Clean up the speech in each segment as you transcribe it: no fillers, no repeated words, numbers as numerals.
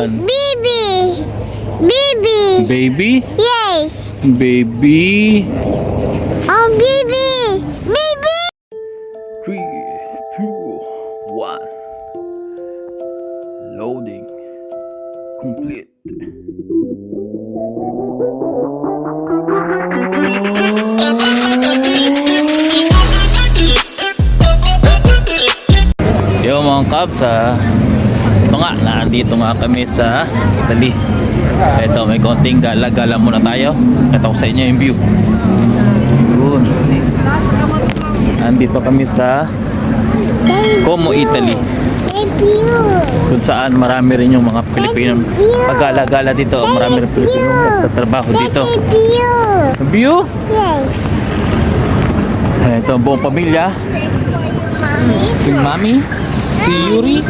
yan? Baby. Baby. Baby? Yes. Baby. Oh, baby. Baby. 3, 2, 1. Loading. Complete. Yo mga kabs, ito nga, nandito nga kami sa Italy. Ito, may konting gala-gala muna tayo. Ito ko sa inyo yung view. Yun. Nandito kami sa Como, Italy. Kung saan marami rin yung mga Pilipino pagala-gala dito. Marami rin Pilipino nagtatrabaho dito. View? Yes. Ito ang buong pamilya. Si Mami, si Yuri,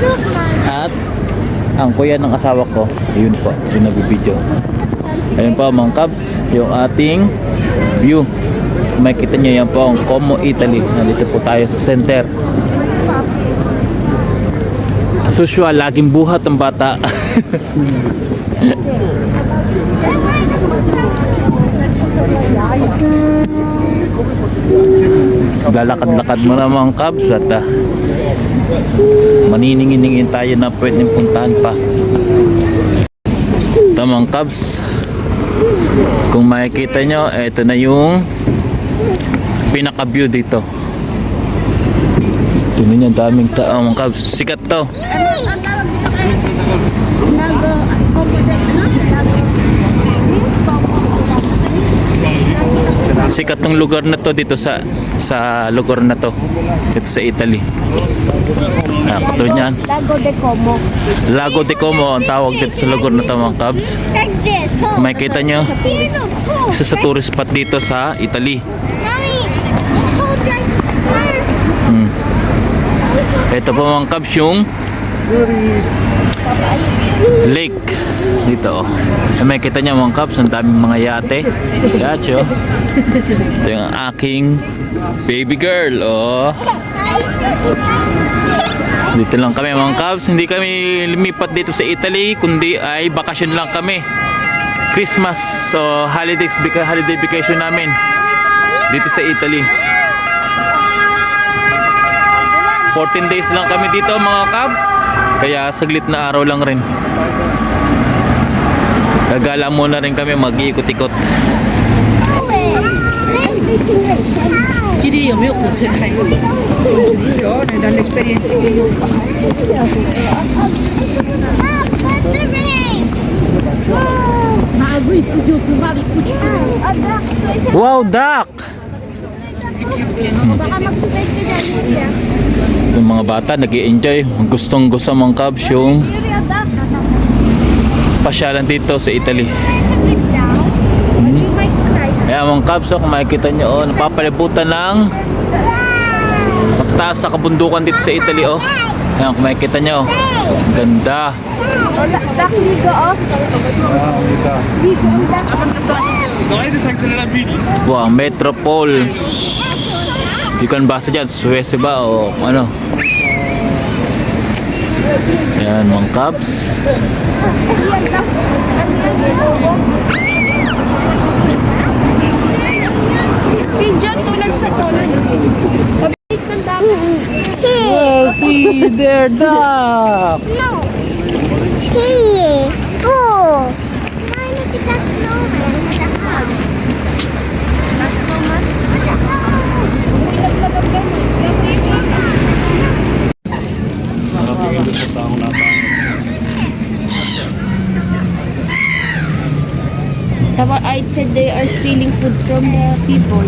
Look, Mom. at ang kuya ng asawa ko. Ayun po, yung nagbibideo. Ayun po mga kabs, yung ating view. Makikita nyo yan po ang Como, Italy. Nandito po tayo sa center. As usual, laging buhat ang bata. Lalakad-lakad mo na mga kabs at maniningin tayo na pwedeng puntahan pa. Ito mga kabs, kung makikita nyo, ito na yung pinaka view dito. Ito na yung daming tao mga kabs. Sikat to. Sikat tong lugar na to dito sa lugar na to dito sa Italy. Katulad niyan, Lago de Como. Lago de Como ang tawag dito sa lugar na to mga kabs. Like this. Hold. Makikita nyo, Here, look. Hold. isa sa tourist spot dito sa Italy. Mommy, hold like. Ito po mga kabs yung lake dito. Makikita nyo mga kabs, ang daming mga yate. Gacho. Ito yung aking baby girl. Oh. Dito lang kami mga kabs. Hindi kami lumipat dito sa Italy, kundi ay bakasyon lang kami. Christmas, so holiday vacation namin dito sa Italy. 14 days lang kami dito mga kabs. Kaya saglit na araw lang rin. Gagala muna rin kami, mag-iikot-ikot. 基地有没有火车开过？Emozione dall'esperienza che io ho fatto. Ma voi si giù su vari cucci. Wow, duck! Yung mga bata nag-i-enjoy. Gustong gusto mga kabs yung pasyalan dito sa Italy. Kaya mga kabs, kung makikita nyo, napapalibutan ng matataas sa kabundukan dito sa Italy. Kaya kung makikita nyo, ganda. Wow, Metropole. Di ko basa dyan, Suez ba o ano. Yan mga kabs. Pinjan tulad sa Poland. Oh, see there, duck. No. See. Oh. Mine is that snowman. I said they are stealing food from the people.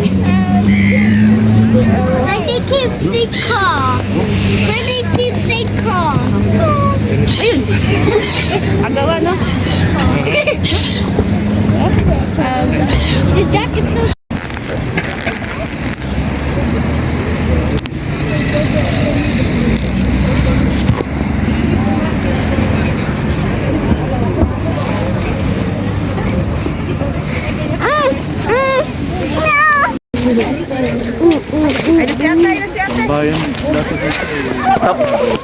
Like they keep sick car. Where they keep sick car. Ayun. Agawa, no? The duck is so.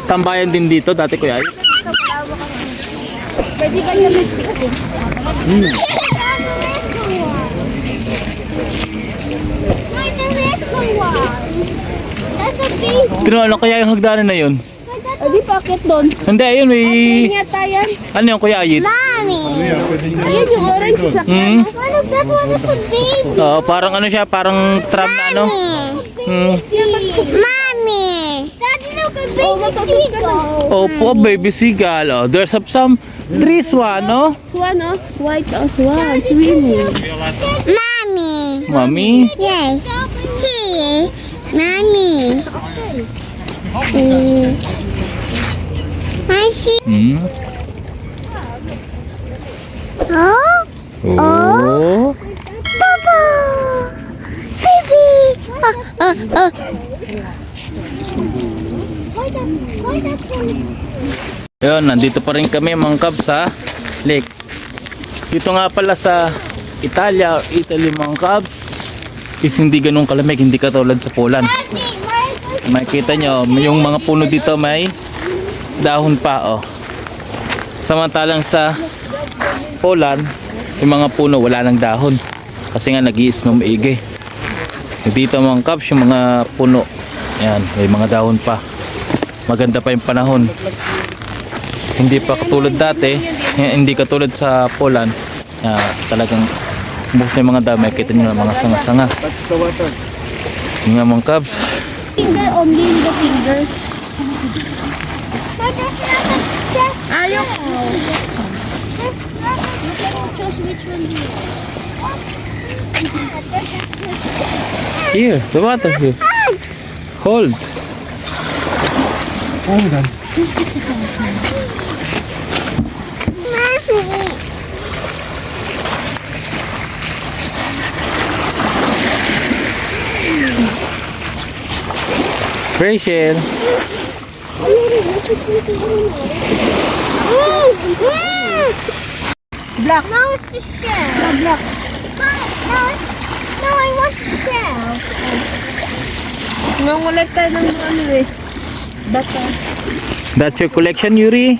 Tambayan din dito dati, kuya. Pwede ba yung That's a big Tino, ano kaya yung hagdanan na yun? Di pakit doon. Hindi, ayun, may... Yata yan. Ano yung Kuya Ayit? Mommy. Ayan yung orange sa Hmm? That one is a baby. Oo, parang ano siya, parang tram na ano. Hmm. Mommy. Daddy, look a baby seagull. Opo, baby seagull. Oh, there's some trees one, no? Swan, oh. White, oh, swan. Swimming. Mommy. Mami. Yes. See. Mommy. See. I see. Hmm. Oh. Oh. Papa. Baby. Yun, nandito pa rin kami mga kabs sa lake. Dito nga pala sa Italia, Italy mga kabs, is hindi ganun kalamig, hindi katulad sa Poland. Makikita nyo, yung mga puno dito may dahon pa, oh. Samantalang sa Poland, yung mga puno wala nang dahon. Kasi nga nag-i-snow maigi. Dito mga kabs, yung mga puno, yan, may mga dahon pa. Maganda pa yung panahon. Hindi pa katulad dati, hindi katulad sa Poland. Talagang bukas na yung mga dami, makikita nyo ng mga sanga-sanga. Yung nga mga kabs. Finger only with the finger. Ayaw. Here, the water here. Cold. Rachel. Black. No, it's the shell. No, black. No, I want the shell. Nangulit tayo ng ano eh. Bata. That's your collection, Yuri?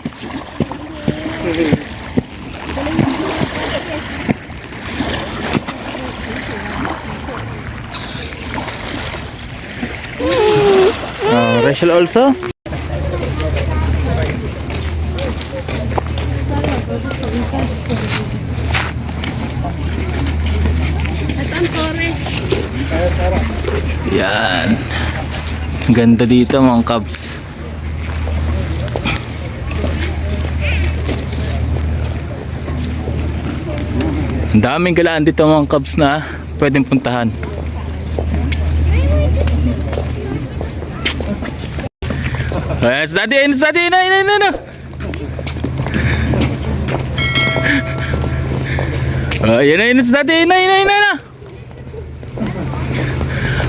Rachel also? Yan. Ganda dito mga kabs. Ang daming galaan dito mga kabs na pwedeng puntahan. Yes, daddy, no. Oh, yun, daddy, no.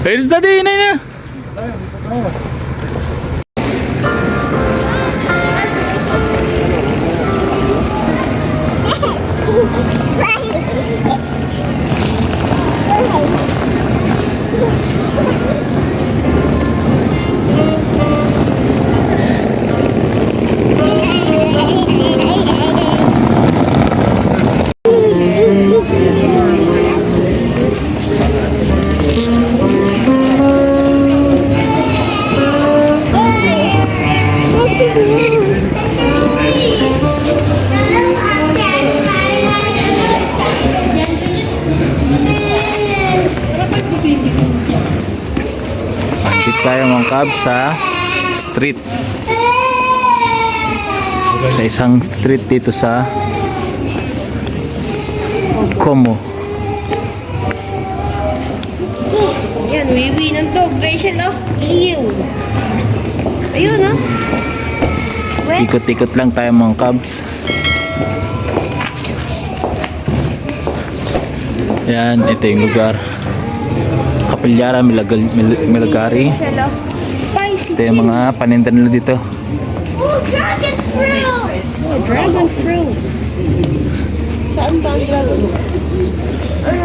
It's daddy, no. Dito tayo mga kabs sa street. Sa isang street dito sa Como. Yan, wiwi ng dog. Rachel, oh. Ew. Ayun, oh. Ikot-ikot lang tayo mga kabs. Yan, ito yung lugar. Kapilyara, Milagari. Rachel, oh. Spicy. Ito yung mga paninda nila dito. Oh, dragon fruit. Oh, dragon fruit. Saan ba ang dragon fruit?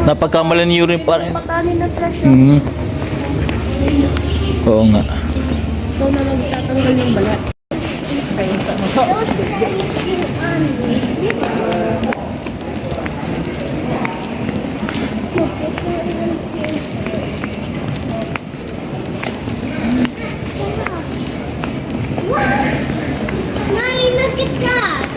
Napagkamalan niyo rin pa rin. Patanin na fresh, oh. Mhm. Oo nga. Ikaw na magtatanggal ng balat. Mommy, look at that.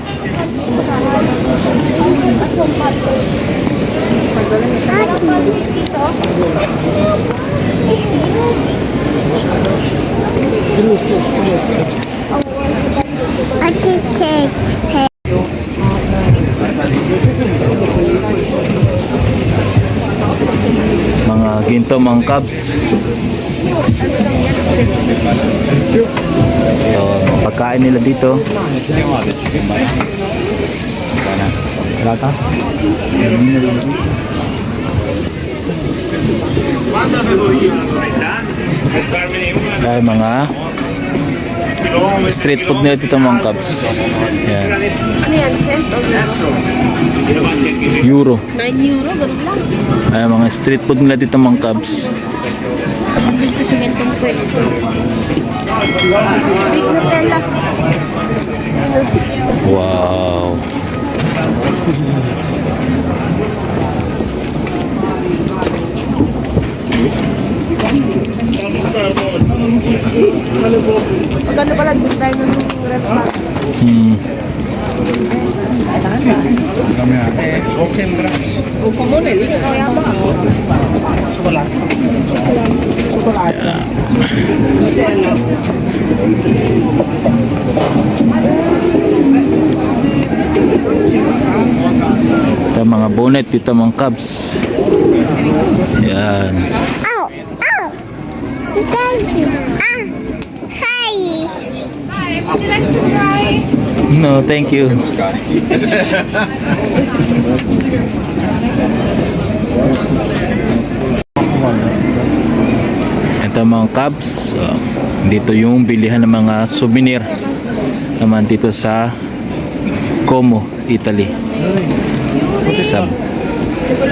I can take. Mga ginto, mga cubs. So, pagkain nila dito. Lata? Dahil mga street food nila dito, mga cubs. Yan. Euro. 9 euro, ganun lang. Ay, mga street food nila dito, mga cubs. Dito sa gantong pwesto. Big Nutella. Wow. Magano pala din tayo ng restaurant. Upo mo na, hindi kaya ba? Ito mga bonnet dito, mga cubs. Yan. Ow! Ow! Thank you. Ah! Hi! No, thank you. Ito mga cubs. So, dito yung bilihan ng mga souvenir naman dito sa Como, Italy. Sa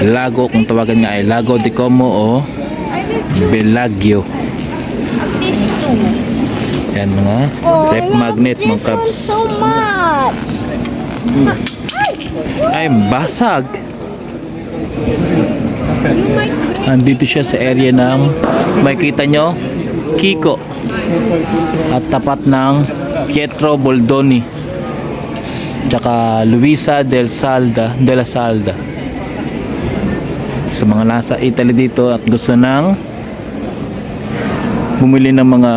Lago, kung tawagan nga ay Lago di Como o Bellagio. Yan mga rep magnet, mga This one's cubs. so much. Ay, basag. Andito siya sa area ng makikita nyo, Kiko. At tapat ng Pietro Boldoni. Tsaka Luisa del la Salda. Sa mga nasa Italy dito at gusto nang bumili ng mga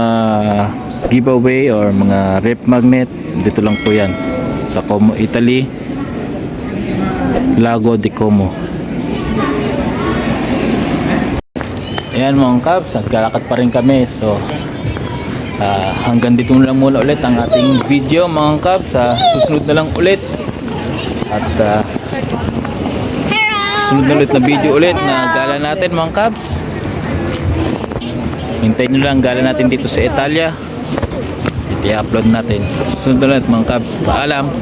giveaway or mga rep magnet, dito lang po yan sa Como, Italy, Lago di Como. Ayan mga cubs, naglalakad pa rin kami. So hanggang dito lang muna ulit ang ating video, mga cubs. Susunod na lang ulit. At susunod na ulit na video ulit na gala natin, mga cubs. Hintayin nyo lang gala natin dito sa Italia. I-upload natin. Susunod na ulit, mga cubs. Paalam.